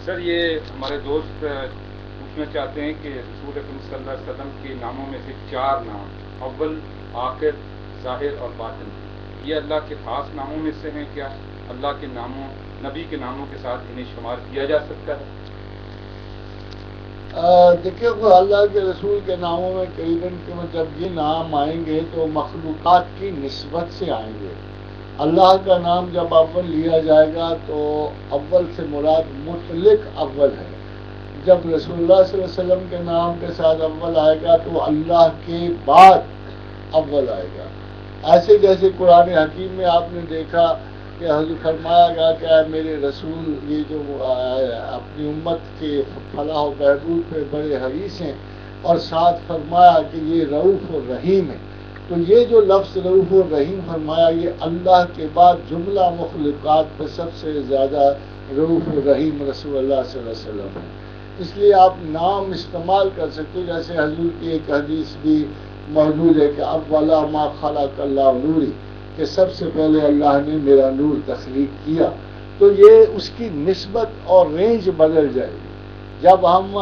سر یہ ہمارے دوست پوچھنا چاہتے ہیں کہ رسول اکرم صلی اللہ علیہ وسلم کے ناموں میں سے 4 نام اول، آخر، ظاہر اور باطن، یہ اللہ کے خاص ناموں میں سے ہیں کیا؟ اللہ کے ناموں، نبی کے ناموں کے ساتھ انہیں شمار کیا جا سکتا ہے؟ دیکھیے اللہ کے رسول کے ناموں میں قریباً جب یہ نام آئیں گے تو مخلوقات کی نسبت سے آئیں گے. اللہ کا نام جب اول لیا جائے گا تو اول سے مراد مطلق اول ہے. جب رسول اللہ صلی اللہ علیہ وسلم کے نام کے ساتھ اول آئے گا تو اللہ کے بعد اول آئے گا. ایسے جیسے قرآن حکیم میں آپ نے دیکھا کہ حضرت فرمایا گیا کہ اے میرے رسول، یہ جو اپنی امت کے فلاح و بہبود پہ بڑے حریص ہیں، اور ساتھ فرمایا کہ یہ رؤوف الرحیم ہے. تو یہ جو لفظ رؤوف الرحیم فرمایا، یہ اللہ کے بعد جملہ مخلوقات پہ سب سے زیادہ رؤوف الرحیم رسول اللہ صلی اللہ علیہ وسلم ہے. اس لیے آپ نام استعمال کر سکتے. جیسے حضور کی ایک حدیث بھی موجود ہے کہ اولا ما خلق اللہ نوری، کہ سب سے پہلے اللہ نے میرا نور تخلیق کیا. تو یہ اس کی نسبت اور رینج بدل جائے گی. جب ہم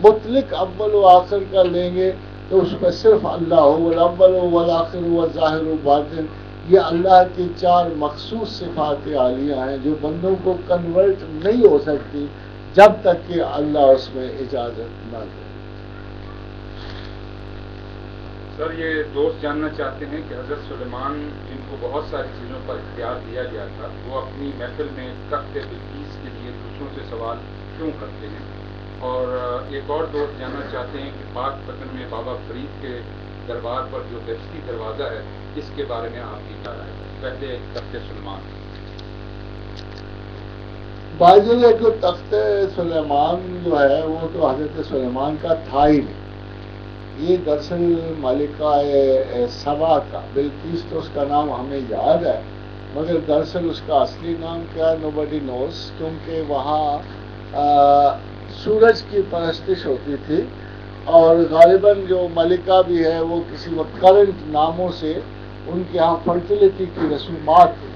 مطلق اول و آخر کر لیں گے تو اس میں صرف اللہ ہو، الاول والآخر والظاہر والباطن، یہ اللہ کی 4 مخصوص صفات عالیہ ہیں جو بندوں کو کنورٹ نہیں ہو سکتی جب تک کہ اللہ اس میں اجازت نہ دے. سر یہ دوست جاننا چاہتے ہیں کہ حضرت سلیمان جن کو بہت ساری چیزوں پر اختیار دیا گیا تھا، وہ اپنی محفل میں تخت بلقیس کے لیے دوسروں سے سوال کیوں کرتے ہیں؟ اور ایک اور دوست جاننا چاہتے ہیں کہ پاک پتن میں بابا فرید کے دربار پر جو بہشتی دروازہ ہے، اس کے بارے میں آپ کی کیا رائے ہے؟ پہلے تخت سلیمان. باجی نے جو تخت سلیمان جو ہے وہ تو حضرت سلیمان کا تھا ہی نہیں. یہ دراصل ملکہ سبا کا، بلقیس تو اس کا نام ہمیں یاد ہے، مگر دراصل اس کا اصلی نام کیا نوبڈی نوز. کیونکہ وہاں سورج کی پرستش ہوتی تھی، اور غالباً جو ملکہ بھی ہے وہ کسی وقت کرنٹ ناموں سے ان کے ہاں فرٹیلیٹی کی رسومات تھی.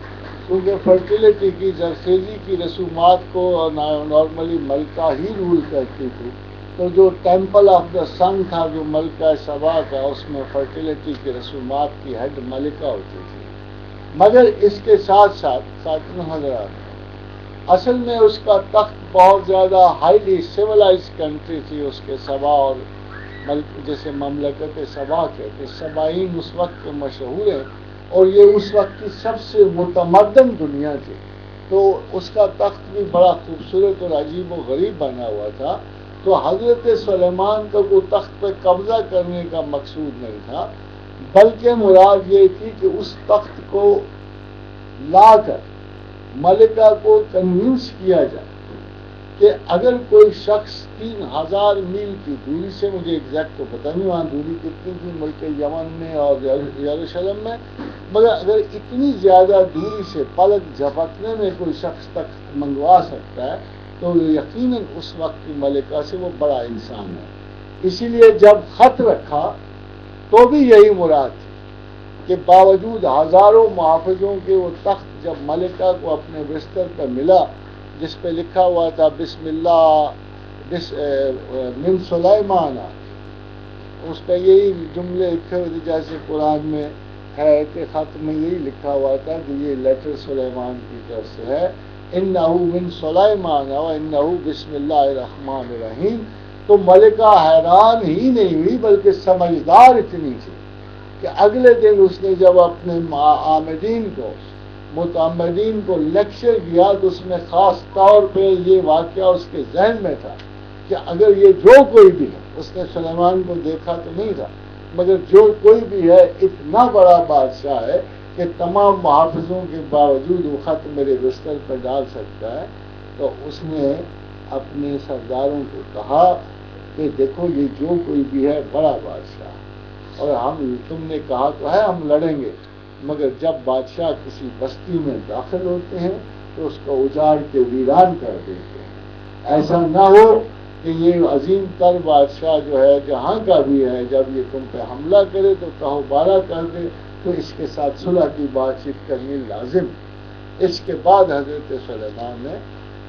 کیونکہ فرٹیلیٹی کی زرخیزی کی رسومات کو نارملی ملکہ ہی رول کرتی تھی. تو جو ٹیمپل آف دا سن تھا جو ملکہ سبا کا، اس میں فرٹیلیٹی کی رسومات کی ہیڈ ملکہ ہوتی تھی. مگر اس کے ساتھ ساتھ ساتھیوں حضرات، اصل میں اس کا تخت بہت زیادہ ہائیلی سیولائز کنٹری تھی اس کے سبا، اور جیسے مملکت سبا کہتے، سبائین اس وقت کے مشہور ہیں، اور یہ اس وقت کی سب سے متمدن دنیا تھی. تو اس کا تخت بھی بڑا خوبصورت اور عجیب و غریب بنا ہوا تھا. تو حضرت سلیمان کا وہ تخت پہ قبضہ کرنے کا مقصود نہیں تھا، بلکہ مراد یہ تھی کہ اس تخت کو لا کر ملکہ کو کنونس کیا جائے کہ اگر کوئی شخص 3000 میل کی دوری سے، مجھے ایگزیکٹ تو پتہ نہیں وہاں دوری کتنی تھی ملک یمن میں اور یروشلم میں، مگر اگر اتنی زیادہ دوری سے پلک جھپکنے میں کوئی شخص تک منگوا سکتا ہے تو یقیناً اس وقت کی ملکہ سے وہ بڑا انسان ہے. اسی لیے جب خط رکھا تو بھی یہی مراد تھی کہ باوجود ہزاروں محافظوں کے وہ تخت جب ملکہ کو اپنے بستر پر ملا، جس پہ لکھا ہوا تھا بسم اللہ من سلیمان، اس پہ یہی جملے لکھے ہوئے تھے جیسے قرآن میں ہے کہ خط میں یہی لکھا ہوا تھا کہ یہ لیٹر سلیمان کی طرف سے ہے، انہ من سلیمان و انہ بسم اللہ الرحمن الرحیم. تو ملکہ حیران ہی نہیں ہوئی بلکہ سمجھدار اتنی تھی کہ اگلے دن اس نے جب اپنے متعمدین کو لیکچر دیا تو اس میں خاص طور پہ یہ واقعہ اس کے ذہن میں تھا کہ اگر یہ جو کوئی بھی ہے، اس نے سلیمان کو دیکھا تو نہیں تھا، مگر جو کوئی بھی ہے اتنا بڑا بادشاہ ہے کہ تمام محافظوں کے باوجود وہ خط میرے بستر پر ڈال سکتا ہے. تو اس نے اپنے سرداروں کو کہا کہ دیکھو یہ جو کوئی بھی ہے بڑا بادشاہ، اور تم نے کہا تو ہے ہم لڑیں گے، مگر جب بادشاہ کسی بستی میں داخل ہوتے ہیں تو اس کو اجاڑ کے ویران کر دیتے ہیں. ایسا نہ ہو کہ یہ عظیم تر بادشاہ جو ہے جہاں کا بھی ہے، جب یہ تم پہ حملہ کرے تو کہو بارہ کر دے، تو اس کے ساتھ صلح کی بات چیت کرنی لازم. اس کے بعد حضرت سلیمان نے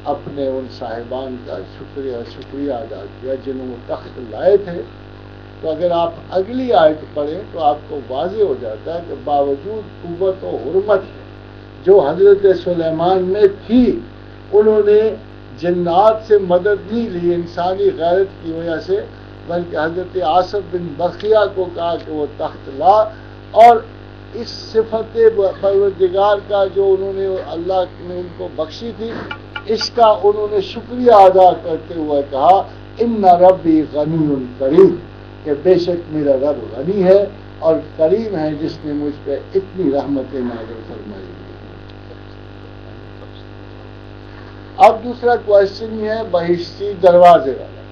اپنے ان صاحبان کا شکریہ ادا کیا جنہوں نے تخت لائے تھے. تو اگر آپ اگلی آیت پڑھیں تو آپ کو واضح ہو جاتا ہے کہ باوجود قوت و حرمت جو حضرت سلیمان میں تھی، انہوں نے جنات سے مدد نہیں لی انسانی غیرت کی وجہ سے، بلکہ حضرت آصف بن برقیہ کو کہا کہ وہ تخت لا، اور اس صفت پروردگار کا جو انہوں نے اللہ نے ان کو بخشی تھی، اس کا انہوں نے شکریہ ادا کرتے ہوئے کہا ان ربی غنی کریم، کہ بے شک میرا رب غنی ہے اور کریم ہے جس نے مجھ پہ اتنی رحمتیں نازل فرمائی. اب دوسرا کوشچن یہ ہے بہشتی دروازے والا.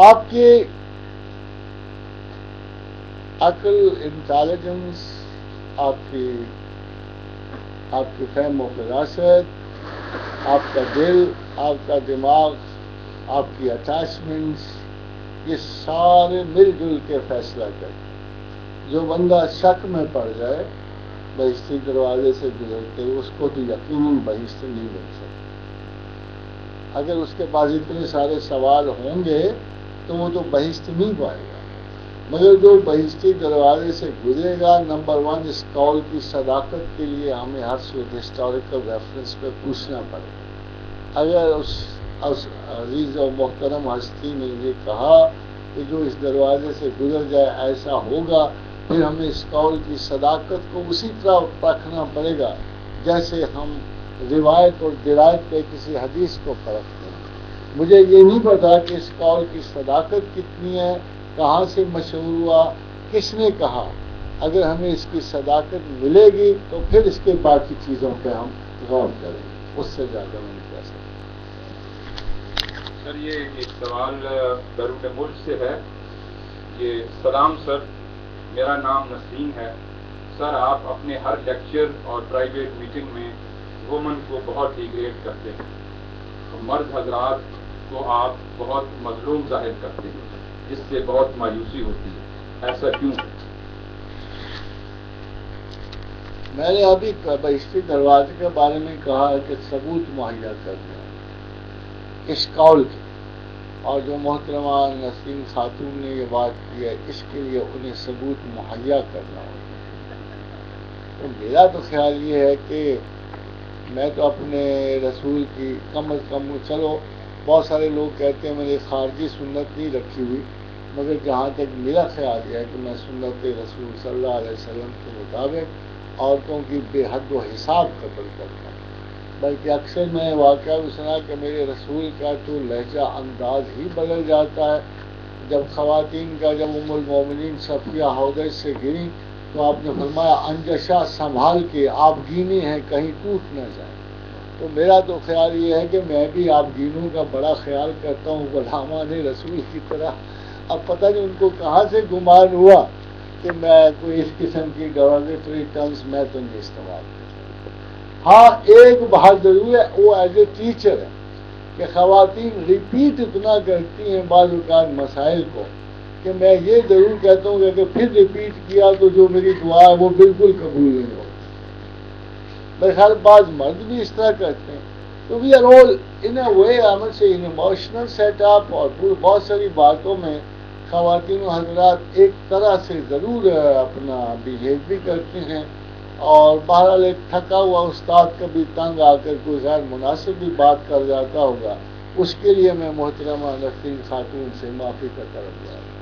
آپ کی عقل، انٹیلیجنس، آپ کی فہم و فراست، آپ کا دل، آپ کا دماغ، آپ کی اٹیچمنٹس، یہ سارے مل جل کے فیصلہ کریں. جو بندہ شک میں پڑ جائے بہشتی دروازے سے گزرتے اس کو تو یقیناً بہشت نہیں مل سکتی. اگر اس کے پاس اتنے سارے سوال ہوں گے تو وہ تو بہشت نہیں پائے گا. مگر جو بہشتی دروازے سے گزرے گا، نمبر 1 اس قول کی صداقت کے لیے ہمیں ہر صورت ہسٹوریکل ریفرنس پہ پوچھنا پڑے گا. اگر اس عزیز و محترم ہستی نے یہ کہا کہ جو اس دروازے سے گزر جائے ایسا ہوگا، پھر ہمیں اس قول کی صداقت کو اسی طرح پرکھنا پڑے گا جیسے ہم روایت اور درایت پہ کسی حدیث کو پرکھتے ہیں. مجھے یہ نہیں پتا کہ اس قول کی صداقت کتنی ہے، کہاں سے مشہور ہوا، کس نے کہا. اگر ہمیں اس کی صداقت ملے گی تو پھر اس کے باقی چیزوں پہ ہم غور کریں گے. اس سے زیادہ میں نہیں کہہ سکتا. سر یہ ایک سوال بیرون ملک سے ہے. یہ سلام سر، میرا نام نسیم ہے. سر آپ اپنے ہر لیکچر اور پرائیویٹ میٹنگ میں وومن کو بہت ڈیگریڈ کرتے ہیں. مرد حضرات کو آپ بہت مظلوم ظاہر کرتے ہیں، جس سے بہت مایوسی ہوتی ہے. ایسا کیوں ہے؟ میں نے ابھی بہشتی دروازے کے بارے میں کہا ہے کہ ثبوت مہیا کرنا اس قول کی، اور جو محترمہ نسیم خاتون نے یہ بات کی ہے اس کے لیے انہیں ثبوت مہیا کرنا ہوگا. تو میرا تو خیال یہ ہے کہ میں تو اپنے رسول کی کم از کم، چلو بہت سارے لوگ کہتے ہیں میں نے خارجی سنت نہیں رکھی ہوئی، مگر جہاں تک میرا خیال یہ ہے کہ میں سنت رسول صلی اللہ علیہ وسلم کے مطابق عورتوں کی بے حد و حساب قتل کرتا ہوں. بلکہ اکثر میں واقعہ بھی سنا کہ میرے رسول کا تو لہجہ انداز ہی بدل جاتا ہے. جب خواتین کا، جب ام المومنین صفیہ حوض سے گریں تو آپ نے فرمایا انجشا سنبھال کے، آپ گینے ہیں کہیں ٹوٹ نہ جائے. تو میرا تو خیال یہ ہے کہ میں بھی آپ گینوں کا بڑا خیال کرتا ہوں غلامان رسول کی طرح. اب پتہ نہیں ان کو کہاں سے گمان ہوا کہ میں کوئی اس قسم کی ڈیروگیٹری ٹرمز میں تو نہیں استعمال کرتا. ہاں ایک بات ضرور ہے، وہ ایز اے ٹیچر ہے کہ خواتین ریپیٹ اتنا کرتی ہیں بعض اوقات مسائل کو کہ میں یہ ضرور کہتا ہوں کہ اگر پھر ریپیٹ کیا تو جو میری دعا ہے وہ بالکل قبول نہیں ہوگی. میرے خیال بعض مرد بھی اس طرح کرتے ہیں. تو وی آر آل ان اے وے سے ان ایموشنل سیٹ اپ، اور بہت ساری باتوں میں خواتین و حضرات ایک طرح سے ضرور اپنا بیہیو بھی کرتے ہیں. اور بہرحال ایک تھکا ہوا استاد کبھی تنگ آ کر کوئی غیر مناسب بھی بات کر جاتا ہوگا، اس کے لیے میں محترمہ نسیم خاتون سے معافی کا طلب کرتا ہوں.